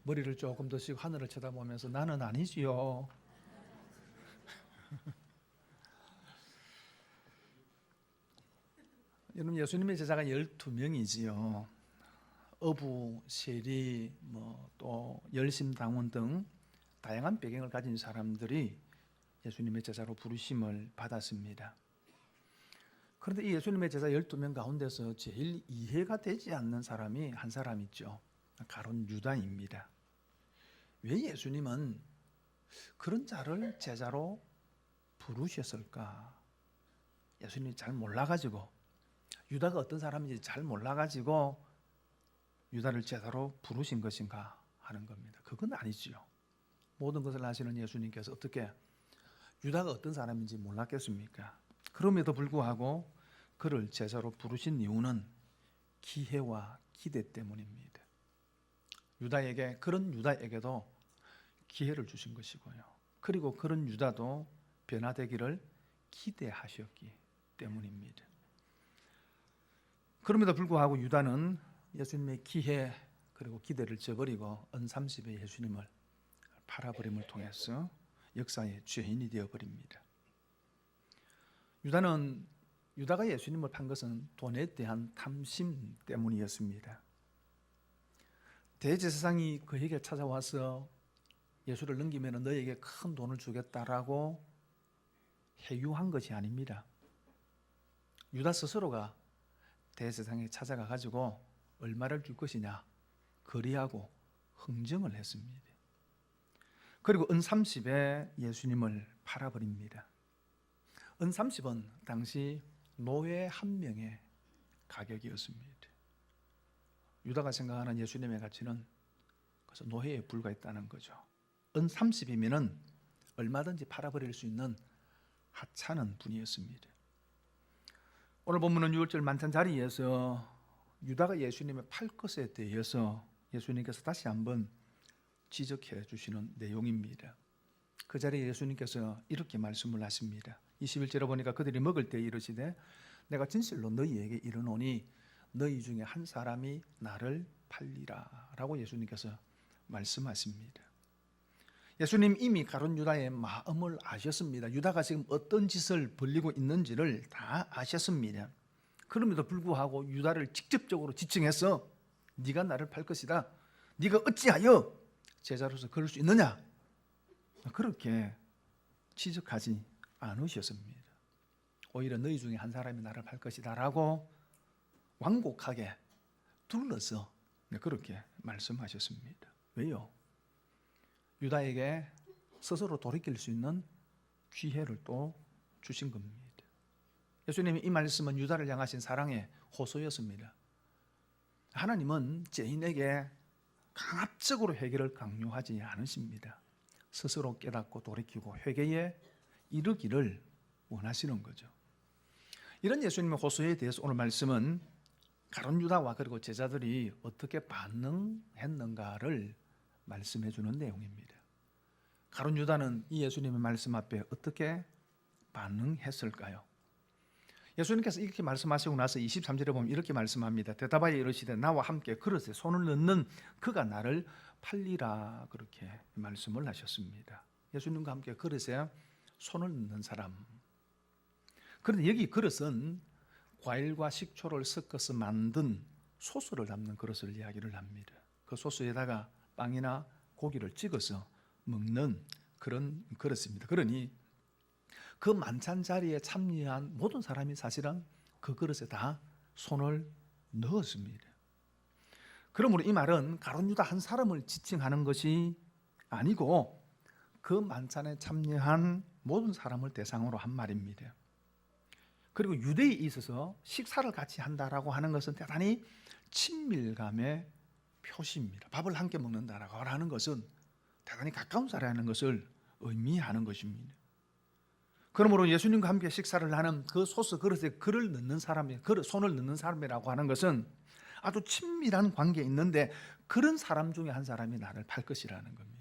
머리를 조금 더 쉬고 하늘을 쳐다보면서 나는 아니지요. 여러분, 예수님의 제자가 12명이지요. 어부, 세리, 또 열심당원 등 다양한 배경을 가진 사람들이 예수님의 제자로 부르심을 받았습니다. 그런데 이 예수님의 제자 12명 가운데서 제일 이해가 되지 않는 사람이 한 사람 있죠. 가룟 유다입니다. 왜 예수님은 그런 자를 제자로 부르셨을까? 예수님이 잘 몰라가지고, 유다가 어떤 사람인지 잘 몰라가지고 유다를 제자로 부르신 것인가 하는 겁니다. 그건 아니지요. 모든 것을 아시는 예수님께서 어떻게 유다가 어떤 사람인지 몰랐겠습니까? 그럼에도 불구하고 그를 제자로 부르신 이유는 기회와 기대 때문입니다. 그런 유다에게도 기회를 주신 것이고요. 그리고 그런 유다도 변화되기를 기대하셨기 때문입니다. 그럼에도 불구하고 유다는 예수님의 기회 그리고 기대를 저버리고 은30에 예수님을 팔아버림을 통해서 역사의 죄인이 되어버립니다. 유다가 예수님을 판 것은 돈에 대한 탐심 때문이었습니다. 대제사장이 그에게 찾아와서 예수를 넘기면 너에게 큰 돈을 주겠다라고 해유한 것이 아닙니다. 유다 스스로가 대제사장에 찾아가 가지고 얼마를 줄 것이냐 거래하고 흥정을 했습니다. 그리고 은30에 예수님을 팔아버립니다. 은30은 당시 노예 한 명의 가격이었습니다. 유다가 생각하는 예수님의 가치는 그래서 노예에 불과했다는 거죠. 은30이면은 얼마든지 팔아버릴 수 있는 하찮은 분이었습니다. 오늘 본문은 6월절 만찬 자리에서 유다가 예수님을 팔 것에 대해서 예수님께서 다시 한번 지적해 주시는 내용입니다. 그 자리에 예수님께서 이렇게 말씀을 하십니다. 21절에 보니까 그들이 먹을 때 이르시되 내가 진실로 너희에게 이르노니 너희 중에 한 사람이 나를 팔리라 라고 예수님께서 말씀하십니다. 예수님 이미 가룟 유다의 마음을 아셨습니다. 유다가 지금 어떤 짓을 벌리고 있는지를 다 아셨습니다. 그럼에도 불구하고 유다를 직접적으로 지칭해서 네가 나를 팔 것이다. 네가 어찌하여 제자로서 그럴 수 있느냐? 그렇게 지적하지 않으셨습니다. 오히려 너희 중에 한 사람이 나를 팔 것이다 라고 완곡하게 둘러서 그렇게 말씀하셨습니다. 왜요? 유다에게 스스로 돌이킬 수 있는 기회를 또 주신 겁니다. 예수님이 이 말씀은 유다를 향하신 사랑의 호소였습니다. 하나님은 죄인에게 강압적으로 회개를 강요하지 않으십니다. 스스로 깨닫고 돌이키고 회개에 이르기를 원하시는 거죠. 이런 예수님의 호소에 대해서 오늘 말씀은 가룟 유다와 그리고 제자들이 어떻게 반응했는가를 말씀해 주는 내용입니다. 가룟 유다는 이 예수님의 말씀 앞에 어떻게 반응했을까요? 예수님께서 이렇게 말씀하시고 나서 23절에 보면 이렇게 말씀합니다. 대답하여 이르시되 나와 함께 그릇에 손을 넣는 그가 나를 팔리라 그렇게 말씀을 하셨습니다. 예수님과 함께 그릇에 손을 넣는 사람. 그런데 여기 그릇은 과일과 식초를 섞어서 만든 소스를 담는 그릇을 이야기를 합니다. 그 소스에다가 빵이나 고기를 찍어서 먹는 그런 그릇입니다. 그러니 그 만찬 자리에 참여한 모든 사람이 사실은 그 그릇에 다 손을 넣었습니다. 그러므로 이 말은 가룟 유다 한 사람을 지칭하는 것이 아니고 그 만찬에 참여한 모든 사람을 대상으로 한 말입니다. 그리고 유대에 있어서 식사를 같이 한다라고 하는 것은 대단히 친밀감의 표시입니다. 밥을 함께 먹는다라고 하는 것은 대단히 가까운 사이라는 것을 의미하는 것입니다. 그러므로 예수님과 함께 식사를 하는 그 소스 그릇에 그릇을 넣는 사람이, 손을 넣는 사람이라고 하는 것은 아주 친밀한 관계에 있는데 그런 사람 중에 한 사람이 나를 팔 것이라는 겁니다.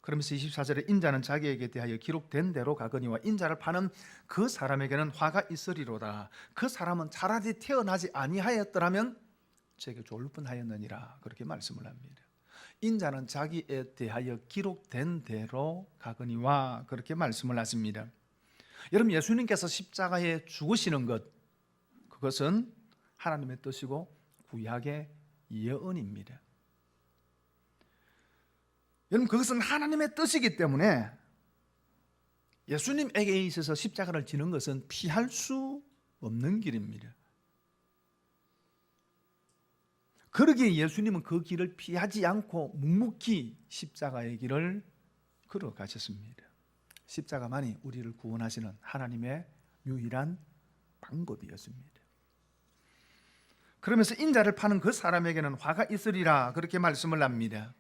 그러면서 24절에 인자는 자기에게 대하여 기록된 대로 가거니와 인자를 파는 그 사람에게는 화가 있으리로다. 그 사람은 차라리 태어나지 아니하였더라면 제게 좋을 뻔하였느니라 그렇게 말씀을 합니다. 인자는 자기에 대하여 기록된 대로 가거니와 그렇게 말씀을 하십니다. 여러분, 예수님께서 십자가에 죽으시는 것, 그것은 하나님의 뜻이고 구약의 예언입니다. 여러분, 그것은 하나님의 뜻이기 때문에 예수님에게 있어서 십자가를 지는 것은 피할 수 없는 길입니다. 그러기에 예수님은 그 길을 피하지 않고 묵묵히 십자가의 길을 걸어가셨습니다. 십자가만이 우리를 구원하시는 하나님의 유일한 방법이었습니다. 그러면서 인자를 파는 그 사람에게는 화가 있으리라 그렇게 말씀을 합니다.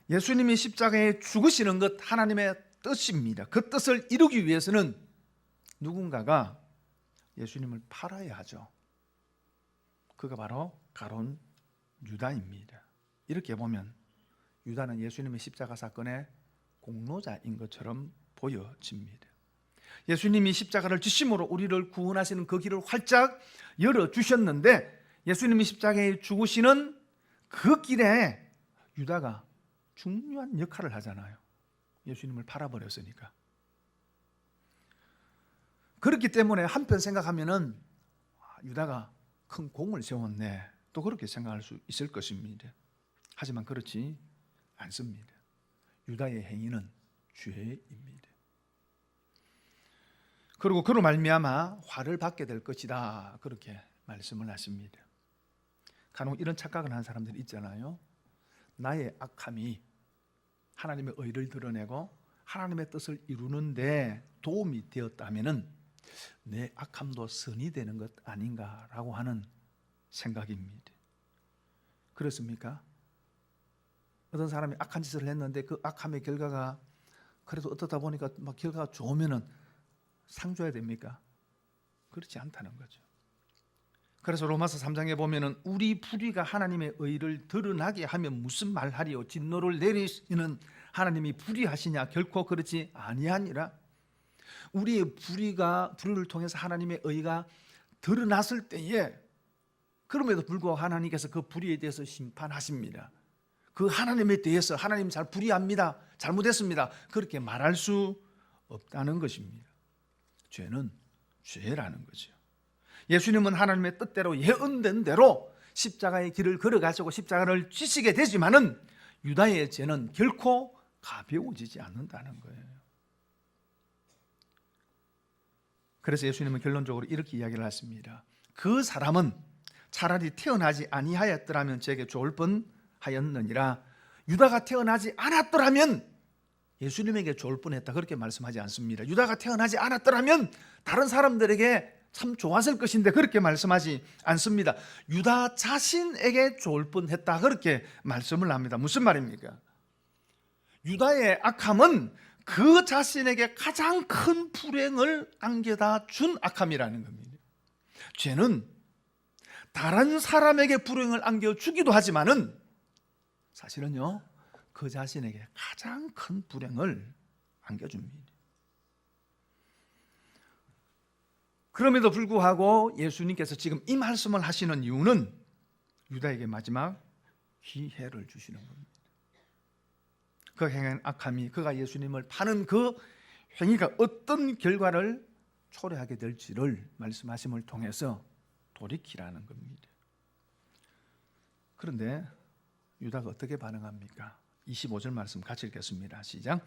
예수님이 십자가에 죽으시는 것 하나님의 뜻입니다. 그 뜻을 이루기 위해서는 누군가가 예수님을 팔아야 하죠. 그가 바로 가룟 유다입니다. 이렇게 보면 유다는 예수님의 십자가 사건의 공로자인 것처럼 보여집니다. 예수님이 십자가를 지심으로 우리를 구원하시는 그 길을 활짝 열어주셨는데, 예수님이 십자가에 죽으시는 그 길에 유다가 중요한 역할을 하잖아요. 예수님을 팔아버렸으니까. 그렇기 때문에 한편 생각하면은 유다가 큰 공을 세웠네, 또 그렇게 생각할 수 있을 것입니다. 하지만 그렇지 않습니다. 유다의 행위는 죄입니다. 그리고 그로 말미암아 화를 받게 될 것이다 그렇게 말씀을 하십니다. 간혹 이런 착각을 하는 사람들이 있잖아요. 나의 악함이 하나님의 의를 드러내고 하나님의 뜻을 이루는데 도움이 되었다면은 내 악함도 선이 되는 것 아닌가라고 하는 생각입니다. 그렇습니까? 어떤 사람이 악한 짓을 했는데 그 악함의 결과가 그래도 어떻다 보니까 막 결과가 좋으면은 상 줘야 됩니까? 그렇지 않다는 거죠. 그래서 로마서 3장에 보면은 우리 불의가 하나님의 의를 드러나게 하면 무슨 말하리요? 진노를 내리시는 하나님이 불의하시냐? 결코 그렇지 아니하니라. 우리의 불의를 통해서 하나님의 의가 드러났을 때에 그럼에도 불구하고 하나님께서 그 불의에 대해서 심판하십니다. 그 하나님에 대해서 하나님 잘 불의합니다, 잘못했습니다, 그렇게 말할 수 없다는 것입니다. 죄는 죄라는 거죠. 예수님은 하나님의 뜻대로 예언된 대로 십자가의 길을 걸어가시고 십자가를 지시게 되지만은 유다의 죄는 결코 가벼워지지 않는다는 거예요. 그래서 예수님은 결론적으로 이렇게 이야기를 하십니다. 그 사람은 차라리 태어나지 아니하였더라면 제게 좋을 뻔하였느니라. 유다가 태어나지 않았더라면 예수님에게 좋을 뻔했다 그렇게 말씀하지 않습니다. 유다가 태어나지 않았더라면 다른 사람들에게 참 좋았을 것인데 그렇게 말씀하지 않습니다. 유다 자신에게 좋을 뻔했다 그렇게 말씀을 합니다. 무슨 말입니까? 유다의 악함은 그 자신에게 가장 큰 불행을 안겨다 준 악함이라는 겁니다. 죄는 다른 사람에게 불행을 안겨주기도 하지만은 사실은요, 그 자신에게 가장 큰 불행을 안겨줍니다. 그럼에도 불구하고 예수님께서 지금 이 말씀을 하시는 이유는 유다에게 마지막 기회를 주시는 겁니다. 그 행한 악함이, 그가 예수님을 파는 그 행위가 어떤 결과를 초래하게 될지를 말씀하심을 통해서 돌이키라는 겁니다. 그런데 유다가 어떻게 반응합니까? 25절 말씀 같이 읽겠습니다. 시작.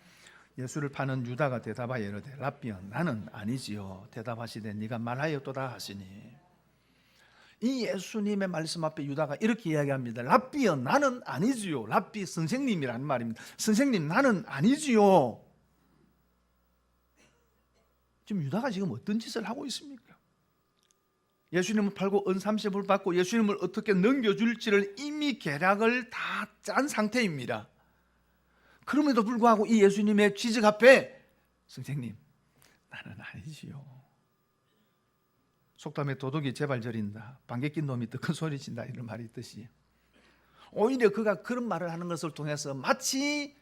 예수를 파는 유다가 대답하여 이르되 랍비여 나는 아니지요. 대답하시되 네가 말하였도다 하시니. 이 예수님의 말씀 앞에 유다가 이렇게 이야기합니다. 랍비여 나는 아니지요. 랍비 선생님이라는 말입니다. 선생님 나는 아니지요. 지금 유다가 지금 어떤 짓을 하고 있습니까? 예수님을 팔고 은 30을 받고 예수님을 어떻게 넘겨줄지를 이미 계략을 다 짠 상태입니다. 그럼에도 불구하고 이 예수님의 취직 앞에 선생님 나는 아니지요. 속담에 도둑이 제발 저린다, 방귀 낀 놈이 더 큰 소리 친다 이런 말이 있듯이 오히려 그가 그런 말을 하는 것을 통해서 마치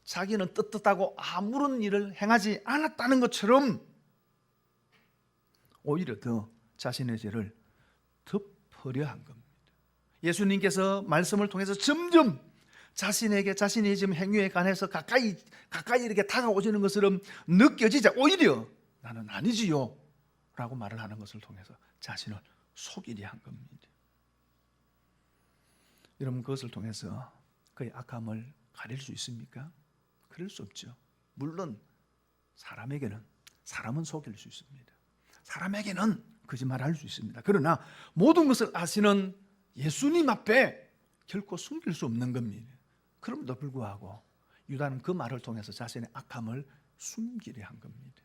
자기는 떳떳하고 아무런 일을 행하지 않았다는 것처럼 오히려 더 자신의 죄를 덮으려 한 겁니다. 예수님께서 말씀을 통해서 점점 자신에게 자신이 지금 행위에 관해서 가까이 이렇게 다가오시는 것처럼 느껴지자 오히려 나는 아니지요 라고 말을 하는 것을 통해서 자신을 속이려 한 겁니다. 여러분, 그것을 통해서 그의 악함을 가릴 수 있습니까? 그럴 수 없죠. 물론 사람은 속일 수 있습니다. 사람에게는 거짓말할 수 있습니다. 그러나 모든 것을 아시는 예수님 앞에 결코 숨길 수 없는 겁니다. 그럼에도 불구하고 유다는 그 말을 통해서 자신의 악함을 숨기려 한 겁니다.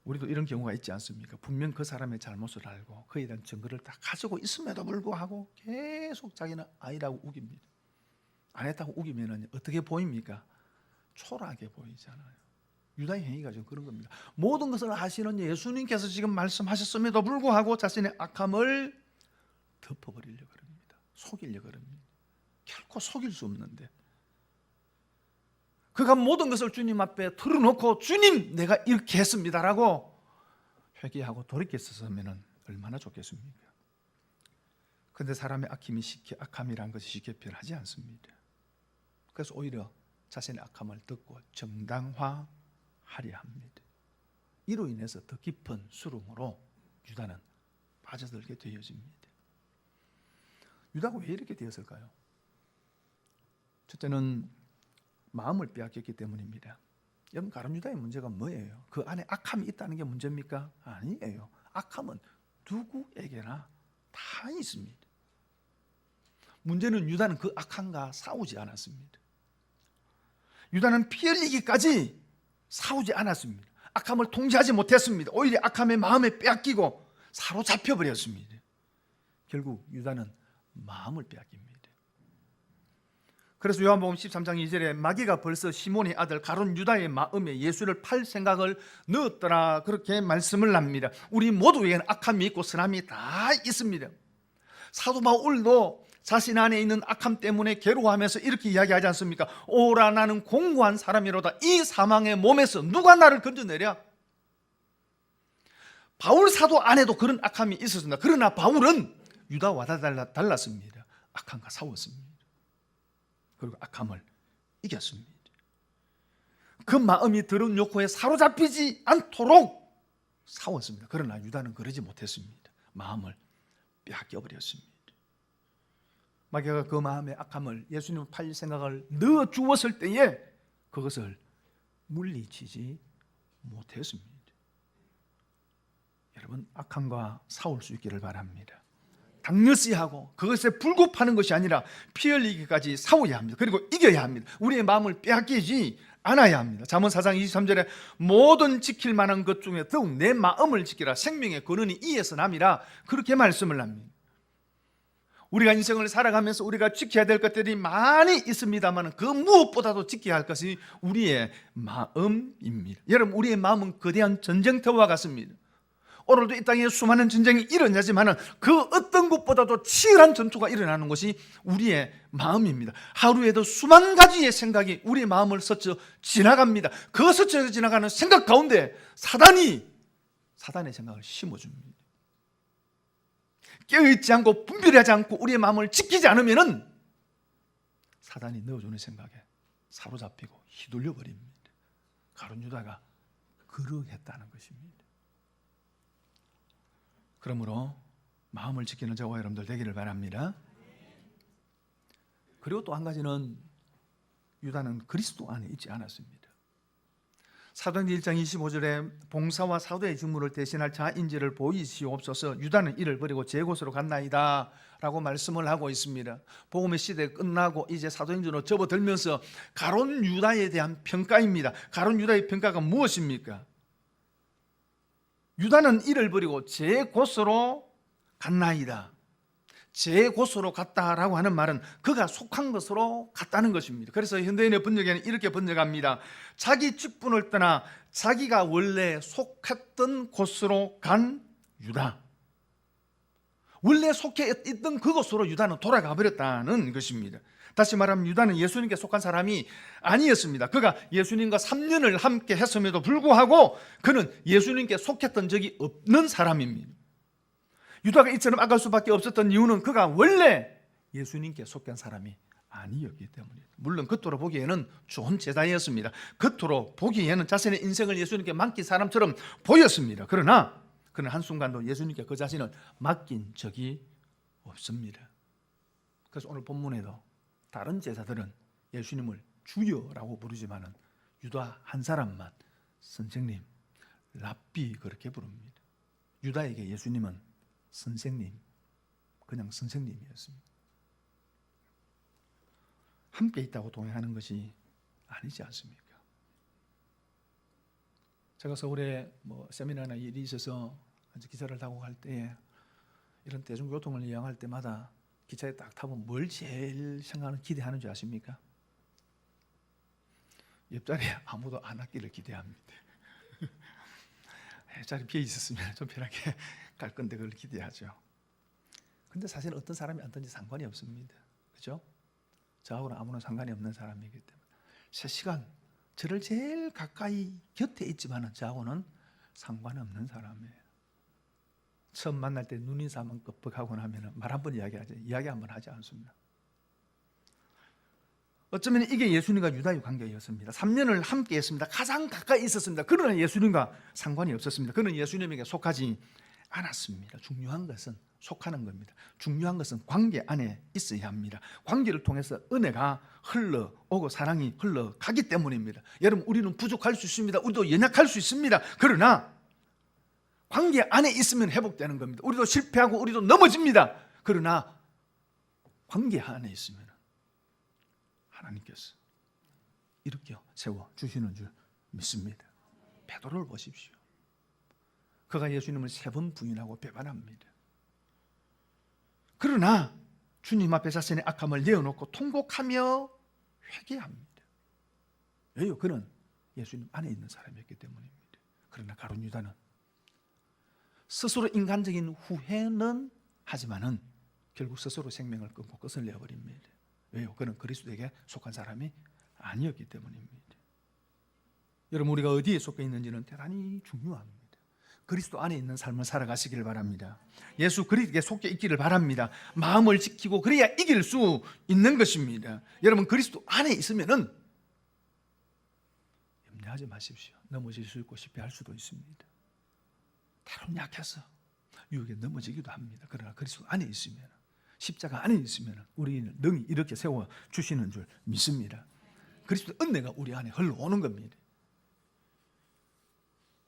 우리도 이런 경우가 있지 않습니까? 분명 그 사람의 잘못을 알고 그에 대한 증거를 다 가지고 있음에도 불구하고 계속 자기는 아니라고 우깁니다. 안 했다고 우기면 어떻게 보입니까? 초라하게 보이잖아요. 유다의 행위가 좀 그런 겁니다. 모든 것을 아시는 예수님께서 지금 말씀하셨음에도 불구하고 자신의 악함을 덮어버리려고 합니다. 속이려고 합니다. 결코 속일 수 없는데 그가 모든 것을 주님 앞에 털어놓고 주님 내가 이렇게 했습니다라고 회개하고 돌이켰으면 얼마나 좋겠습니까? 그런데 사람의 악함이란 것이 쉽게 변하지 않습니다. 그래서 오히려 자신의 악함을 덮고 정당화하려 합니다. 이로 인해서 더 깊은 수렁으로 유다는 빠져들게 되어집니다. 유다가 왜 이렇게 되었을까요? 첫째는 마음을 빼앗겼기 때문입니다. 여러분, 가룟 유다의 문제가 뭐예요? 그 안에 악함이 있다는 게 문제입니까? 아니에요. 악함은 누구에게나 다 있습니다. 문제는 유다는 그 악함과 싸우지 않았습니다. 유다는 피 흘리기까지 싸우지 않았습니다. 악함을 통제하지 못했습니다. 오히려 악함의 마음에 빼앗기고 사로잡혀 버렸습니다. 결국 유다는 마음을 빼앗깁니다. 그래서 요한복음 13장 2절에 마귀가 벌써 시몬의 아들 가룟 유다의 마음에 예수를 팔 생각을 넣었더라 그렇게 말씀을 합니다. 우리 모두에게는 악함이 있고 선함이 다 있습니다. 사도 바울도 자신 안에 있는 악함 때문에 괴로워하면서 이렇게 이야기하지 않습니까? 오라 나는 공고한 사람이로다. 이 사망의 몸에서 누가 나를 건져내랴? 바울 사도 안에도 그런 악함이 있었습니다. 그러나 바울은 유다와 달랐습니다. 악함과 싸웠습니다. 그리고 악함을 이겼습니다. 그 마음이 더러운 욕구에 사로잡히지 않도록 싸웠습니다. 그러나 유다는 그러지 못했습니다. 마음을 빼앗겨버렸습니다. 마귀가 그 마음의 악함을 예수님 팔릴 생각을 넣어 주었을 때에 그것을 물리치지 못했습니다. 여러분, 악함과 싸울 수 있기를 바랍니다. 당뇨시하고 그것에 불급하는 것이 아니라 피 흘리기까지 싸워야 합니다. 그리고 이겨야 합니다. 우리의 마음을 빼앗기지 않아야 합니다. 잠언 4장 23절에 모든 지킬 만한 것 중에 더욱 내 마음을 지키라. 생명의 근원이 이에서 남이라 그렇게 말씀을 합니다. 우리가 인생을 살아가면서 우리가 지켜야 될 것들이 많이 있습니다만 그 무엇보다도 지켜야 할 것이 우리의 마음입니다. 여러분, 우리의 마음은 거대한 전쟁터와 같습니다. 오늘도 이 땅에 수많은 전쟁이 일어나지만 그 어떤 것보다도 치열한 전투가 일어나는 것이 우리의 마음입니다. 하루에도 수만 가지의 생각이 우리의 마음을 스쳐 지나갑니다. 그 스쳐 지나가는 생각 가운데 사단의 생각을 심어줍니다. 깨어있지 않고 분별하지 않고 우리의 마음을 지키지 않으면 사단이 넣어주는 생각에 사로잡히고 휘둘려 버립니다. 가룟 유다가 그러했다는 것입니다. 그러므로 마음을 지키는 저와 여러분들 되기를 바랍니다. 그리고 또 한 가지는 유다는 그리스도 안에 있지 않았습니다. 사도행전 1장 25절에 봉사와 사도의 직무를 대신할 자인지를 보이시옵소서. 유다는 이를 버리고 제 곳으로 갔나이다 라고 말씀을 하고 있습니다. 복음의 시대 끝나고 이제 사도행전으로 접어들면서 가룟 유다에 대한 평가입니다. 가룟 유다의 평가가 무엇입니까? 유다는 이를 버리고 제 곳으로 갔나이다. 제 곳으로 갔다라고 하는 말은 그가 속한 것으로 갔다는 것입니다. 그래서 현대인의 번역에는 이렇게 번역합니다. 자기 직분을 떠나 자기가 원래 속했던 곳으로 간 유다. 원래 속해 있던 그곳으로 유다는 돌아가 버렸다는 것입니다. 다시 말하면 유다는 예수님께 속한 사람이 아니었습니다. 그가 예수님과 3년을 함께 했음에도 불구하고 그는 예수님께 속했던 적이 없는 사람입니다. 유다가 이처럼 악할 수밖에 없었던 이유는 그가 원래 예수님께 속한 사람이 아니었기 때문입니다. 물론 겉으로 보기에는 좋은 제자였습니다. 겉으로 보기에는 자신의 인생을 예수님께 맡긴 사람처럼 보였습니다. 그러나 그는 한순간도 예수님께 그 자신을 맡긴 적이 없습니다. 그래서 오늘 본문에도 다른 제자들은 예수님을 주여라고 부르지만은 유다 한 사람만 선생님, 랍비 그렇게 부릅니다. 유다에게 예수님은 선생님, 그냥 선생님이었습니다. 함께 있다고 동행하는 것이 아니지 않습니까? 제가 서울에 세미나나 일이 있어서 기차를 타고 갈 때에 이런 대중교통을 이용할 때마다 기차에 딱 타면 뭘 제일 생각하는 기대하는 줄 아십니까? 옆자리에 아무도 안 왔기를 기대합니다. 자리 비어 있었으면 좀 편하게 갈 건데 그걸 기대하죠. 근데 사실 어떤 사람이 앉든지 상관이 없습니다. 그렇죠? 저하고는 아무런 상관이 없는 사람이기 때문에 3시간 저를 제일 가까이 곁에 있지만은 저하고는 상관없는 사람이에요. 처음 만날 때 눈인사 한번 끄덕하고 나면 말 한 번 이야기하죠. 이야기 한번 하지 않습니다. 어쩌면 이게 예수님과 유다의 관계였습니다. 3년을 함께 했습니다. 가장 가까이 있었습니다. 그러나 예수님과 상관이 없었습니다. 그는 예수님에게 속하지 않았습니다. 중요한 것은 속하는 겁니다. 중요한 것은 관계 안에 있어야 합니다. 관계를 통해서 은혜가 흘러오고 사랑이 흘러가기 때문입니다. 여러분, 우리는 부족할 수 있습니다. 우리도 연약할 수 있습니다. 그러나 관계 안에 있으면 회복되는 겁니다. 우리도 실패하고 우리도 넘어집니다. 그러나 관계 안에 있으면 하나님께서 이렇게 세워주시는 줄 믿습니다. 베드로를 보십시오. 그가 예수님을 3번 부인하고 배반합니다. 그러나 주님 앞에 자신의 악함을 내어놓고 통곡하며 회개합니다. 왜요? 그는 예수님 안에 있는 사람이었기 때문입니다. 그러나 가룟 유다는 스스로 인간적인 후회는 하지만은 결국 스스로 생명을 끊고 끝을 내버립니다. 왜요? 그는 그리스도에게 속한 사람이 아니었기 때문입니다. 여러분, 우리가 어디에 속해 있는지는 대단히 중요합니다. 그리스도 안에 있는 삶을 살아가시기를 바랍니다. 예수 그리스도에 속해 있기를 바랍니다. 마음을 지키고 그래야 이길 수 있는 것입니다. 여러분, 그리스도 안에 있으면은 염려하지 마십시오. 넘어질 수 있고 실패할 수도 있습니다. 때로는 약해서 유혹에 넘어지기도 합니다. 그러나 그리스도 안에 있으면, 십자가 안에 있으면 우리는 능히 이렇게 세워주시는 줄 믿습니다. 그리스도 은혜가 우리 안에 흘러오는 겁니다.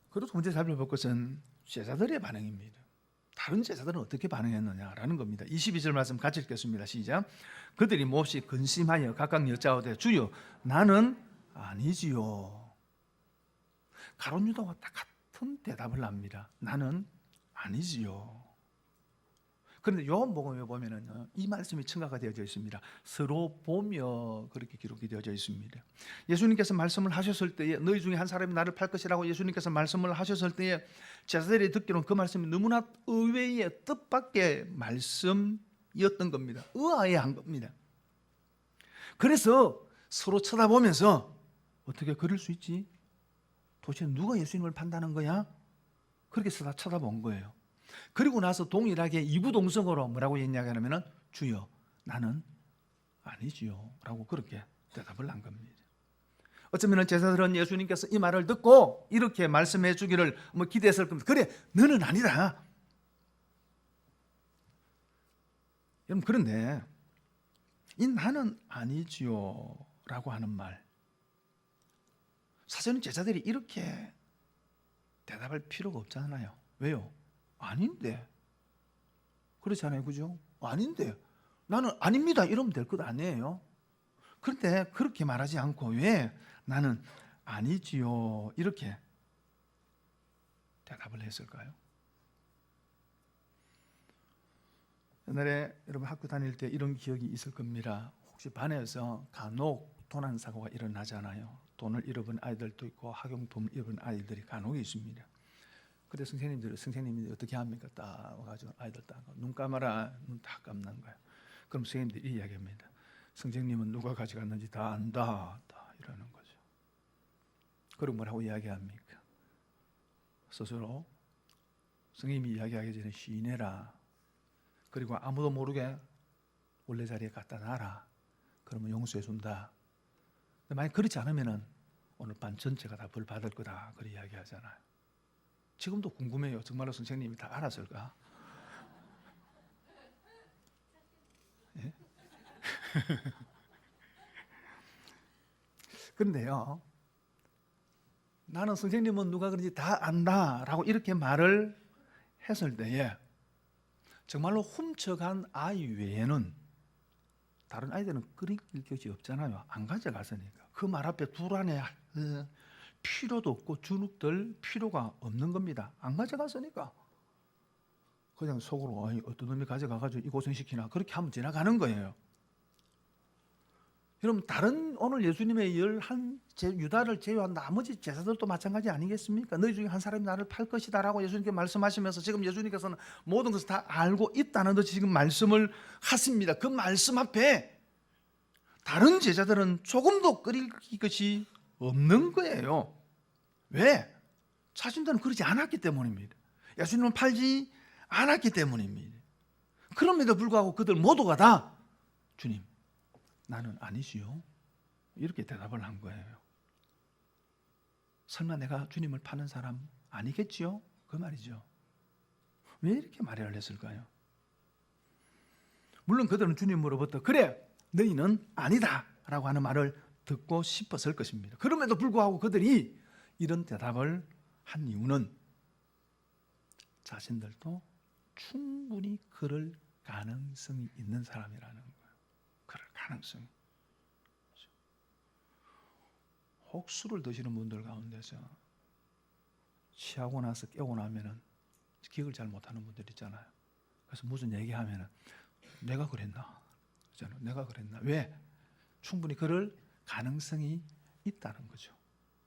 그리고 두 번째 살펴볼 것은 제자들의 반응입니다. 다른 제자들은 어떻게 반응했느냐라는 겁니다. 22절 말씀 같이 읽겠습니다. 시작. 그들이 몹시 근심하여 각각 여짜오되 주여 나는 아니지요. 가룟 유다와 딱 같은 대답을 합니다. 나는 아니지요. 그런데 요한복음에 보면은 이 말씀이 첨가가 되어져 있습니다. 서로 보며 그렇게 기록이 되어져 있습니다. 예수님께서 말씀을 하셨을 때에 너희 중에 한 사람이 나를 팔 것이라고 예수님께서 말씀을 하셨을 때에 제자들이 듣기로는 그 말씀이 너무나 의외의 뜻밖의 말씀이었던 겁니다. 의아해한 겁니다. 그래서 서로 쳐다보면서 어떻게 그럴 수 있지? 도대체 누가 예수님을 판다는 거야? 그렇게 쳐다본 거예요. 그리고 나서 동일하게 이구동성으로 뭐라고 얘기하냐면 주여 나는 아니지요 라고 그렇게 대답을 한 겁니다. 어쩌면 제자들은 예수님께서 이 말을 듣고 이렇게 말씀해 주기를 기대했을 겁니다. 그래 너는 아니다. 여러분, 그런데 이 나는 아니지요 라고 하는 말, 사실은 제자들이 이렇게 대답할 필요가 없잖아요. 왜요? 아닌데. 그렇잖아요. 그죠? 아닌데. 나는 아닙니다. 이러면 될 것 아니에요. 그런데 그렇게 말하지 않고 왜 나는 아니지요 이렇게 대답을 했을까요? 옛날에 여러분 학교 다닐 때 이런 기억이 있을 겁니다. 혹시 반에서 간혹 도난 사고가 일어나잖아요. 돈을 잃어본 아이들도 있고 학용품을 잃어본 아이들이 간혹 있습니다. 그때 선생님이 어떻게 합니까? 딱 와가지고 아이들 딱 눈 감아라. 눈 딱 감는 거예요. 그럼 선생님들이 이야기합니다. 선생님은 누가 가져갔는지 다 안다. 다 이러는 거죠. 그리고 뭐라고 이야기합니까? 스스로 선생님이 이야기하기 전에 시인해라. 그리고 아무도 모르게 원래 자리에 갖다 놔라. 그러면 용서해 준다. 만약 그렇지 않으면 오늘 반 전체가 다 벌 받을 거다. 그렇게 이야기하잖아요. 지금도 궁금해요. 정말로 선생님이 다 알았을까? 예? 그런데요, 나는 선생님은 누가 그런지 다 안다라고 이렇게 말을 했을 때에 정말로 훔쳐간 아이 외에는 다른 아이들은 그릴 것이 없잖아요. 안 가져갔으니까. 그 말 앞에 둘 안에 필요도 없고 주눅들 필요가 없는 겁니다. 안 가져갔으니까. 그냥 속으로 어떤 놈이 가져가가지고 이 고생시키나 그렇게 하면 지나가는 거예요. 여러분, 다른 오늘 예수님의 11 유다를 제외한 나머지 제자들도 마찬가지 아니겠습니까? 너희 중에 한 사람이 나를 팔 것이다 라고 예수님께 말씀하시면서 지금 예수님께서는 모든 것을 다 알고 있다는 듯이 지금 말씀을 하십니다. 그 말씀 앞에 다른 제자들은 조금도 끓일 것이 없는 거예요. 왜? 자신들은 그러지 않았기 때문입니다. 예수님은 팔지 않았기 때문입니다. 그럼에도 불구하고 그들 모두가 다 주님, 나는 아니지요. 이렇게 대답을 한 거예요. 설마 내가 주님을 파는 사람 아니겠지요? 그 말이죠. 왜 이렇게 말을 했을까요? 물론 그들은 주님으로부터 그래, 너희는 아니다 라고 하는 말을 듣고 싶었을 것입니다. 그럼에도 불구하고 그들이 이런 대답을 한 이유는 자신들도 충분히 그럴 가능성이 있는 사람이라는 거예요. 그럴 가능성이. 혹 술을 드시는 분들 가운데서 취하고 나서 깨고 나면은 기억을 잘 못하는 분들 있잖아요. 그래서 무슨 얘기하면은 내가 그랬나? 내가 그랬나? 왜? 충분히 그럴 가능성이 있다는 거죠.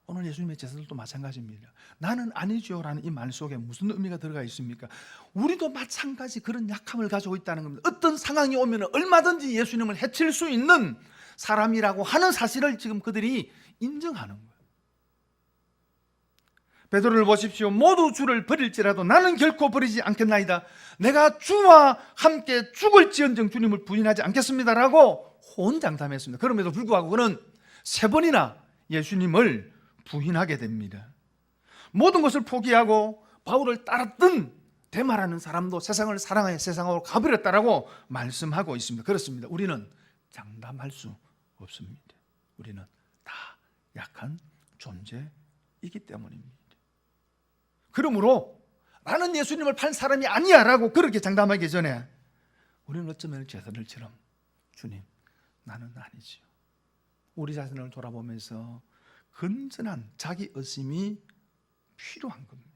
오늘 예수님의 제자들도 마찬가지입니다. 나는 아니죠라는 이 말 속에 무슨 의미가 들어가 있습니까? 우리도 마찬가지 그런 약함을 가지고 있다는 겁니다. 어떤 상황이 오면 얼마든지 예수님을 해칠 수 있는 사람이라고 하는 사실을 지금 그들이 인정하는 거예요. 베드로를 보십시오. 모두 주를 버릴지라도 나는 결코 버리지 않겠나이다. 내가 주와 함께 죽을지언정 주님을 부인하지 않겠습니다라고 호언장담했습니다. 그럼에도 불구하고 그는 3번이나 예수님을 부인하게 됩니다. 모든 것을 포기하고 바울을 따랐던 데마라는 사람도 세상을 사랑하여 세상으로 가버렸다라고 말씀하고 있습니다. 그렇습니다. 우리는 장담할 수 없습니다. 우리는 다 약한 존재이기 때문입니다. 그러므로 나는 예수님을 판 사람이 아니야 라고 그렇게 장담하기 전에 우리는 어쩌면 제자들처럼 주님, 나는 아니지요. 우리 자신을 돌아보면서 건전한 자기 의심이 필요한 겁니다.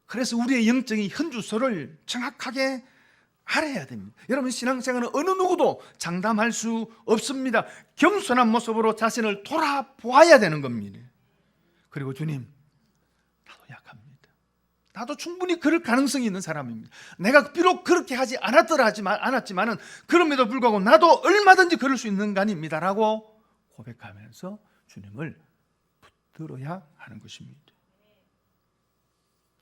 그래서 우리의 영적인 현주소를 정확하게 알아야 됩니다. 여러분, 신앙생활은 어느 누구도 장담할 수 없습니다. 겸손한 모습으로 자신을 돌아보아야 되는 겁니다. 그리고 주님, 나도 약합니다. 나도 충분히 그럴 가능성이 있는 사람입니다. 내가 비록 그렇게 하지 않았지만은 그럼에도 불구하고 나도 얼마든지 그럴 수 있는 간입니다라고 고백하면서 주님을 붙들어야 하는 것입니다.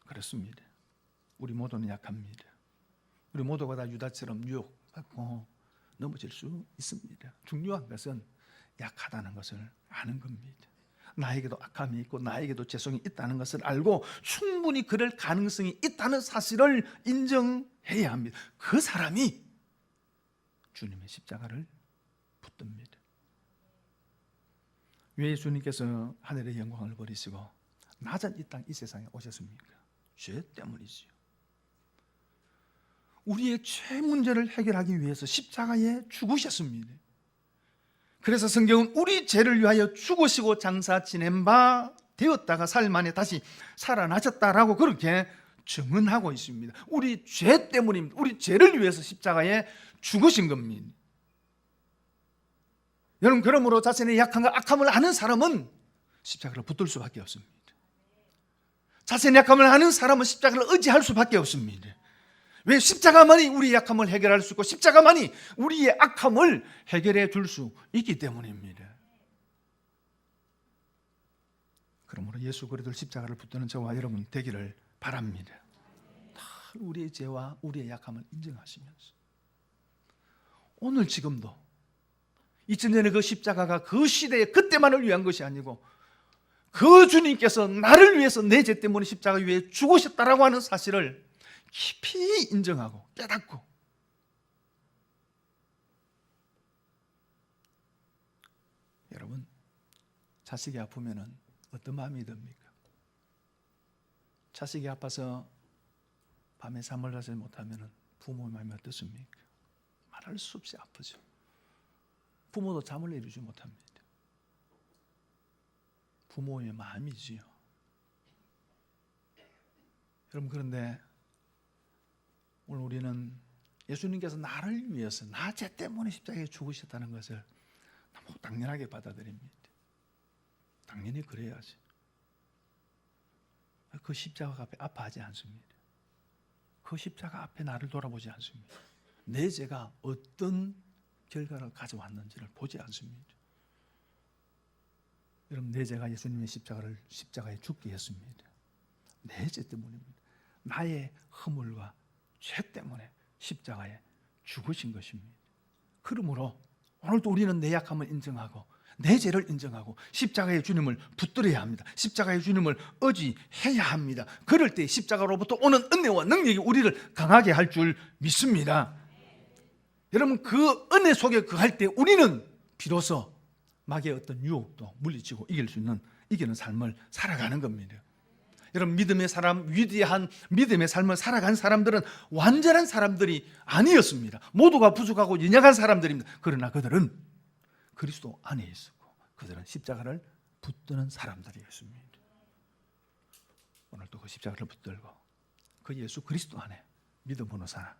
그렇습니다. 우리 모두는 약합니다. 우리 모두가 다 유다처럼 유혹받고 넘어질 수 있습니다. 중요한 것은 약하다는 것을 아는 겁니다. 나에게도 악함이 있고 나에게도 죄성이 있다는 것을 알고 충분히 그럴 가능성이 있다는 사실을 인정해야 합니다. 그 사람이 주님의 십자가를 붙듭니다. 왜 예수님께서 하늘의 영광을 버리시고 낮은 이 땅 이 세상에 오셨습니까? 죄 때문이지요. 우리의 죄 문제를 해결하기 위해서 십자가에 죽으셨습니다. 그래서 성경은 우리 죄를 위하여 죽으시고 장사 지낸 바 되었다가 사흘 만에 다시 살아나셨다라고 그렇게 증언하고 있습니다. 우리 죄 때문입니다. 우리 죄를 위해서 십자가에 죽으신 겁니다. 여러분, 그러므로 자신의 약함과 악함을 아는 사람은 십자가를 붙들 수밖에 없습니다. 자신의 약함을 아는 사람은 십자가를 의지할 수밖에 없습니다. 왜? 십자가만이 우리의 약함을 해결할 수 있고 십자가만이 우리의 악함을 해결해 줄 수 있기 때문입니다. 그러므로 예수 그리스도 십자가를 붙드는 저와 여러분 되기를 바랍니다. 우리의 죄와 우리의 약함을 인정하시면서 오늘 지금도 2000년의 그 십자가가 그 시대에 그때만을 위한 것이 아니고 그 주님께서 나를 위해서 내 죄 때문에 십자가 위에 죽으셨다라고 하는 사실을 깊이 인정하고 깨닫고 여러분 자식이 아프면 어떤 마음이 듭니까? 자식이 아파서 밤에 잠을 자지 못하면 부모의 마음이 어떻습니까? 말할 수 없이 아프죠. 부모도 잠을 이루지 못합니다. 부모의 마음이지요. 여러분 그런데 오늘 우리는 예수님께서 나를 위해서 나 죄 때문에 십자가에 죽으셨다는 것을 너무 당연하게 받아들입니다. 당연히 그래야지. 그 십자가 앞에 아파하지 않습니다. 그 십자가 앞에 나를 돌아보지 않습니다. 내 죄가 어떤 결과를 가져왔는지를 보지 않습니다. 여러분 내 죄가 예수님의 십자가에 죽게 했습니다. 내 죄 때문입니다. 나의 허물과 죄 때문에 십자가에 죽으신 것입니다. 그러므로 오늘도 우리는 내 약함을 인정하고 내 죄를 인정하고 십자가의 주님을 붙들어야 합니다. 십자가의 주님을 의지해야 합니다. 그럴 때 십자가로부터 오는 은혜와 능력이 우리를 강하게 할 줄 믿습니다. 여러분 그 은혜 속에 거할 때 우리는 비로소 마귀의 어떤 유혹도 물리치고 이기는 삶을 살아가는 겁니다. 여러분 믿음의 사람, 위대한 믿음의 삶을 살아간 사람들은 완전한 사람들이 아니었습니다. 모두가 부족하고 연약한 사람들입니다. 그러나 그들은 그리스도 안에 있었고 그들은 십자가를 붙드는 사람들이었습니다. 오늘도 그 십자가를 붙들고 그 예수 그리스도 안에 믿음으로 살아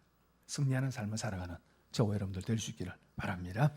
승리하는 삶을 살아가는 저와 여러분들 될 수 있기를 바랍니다.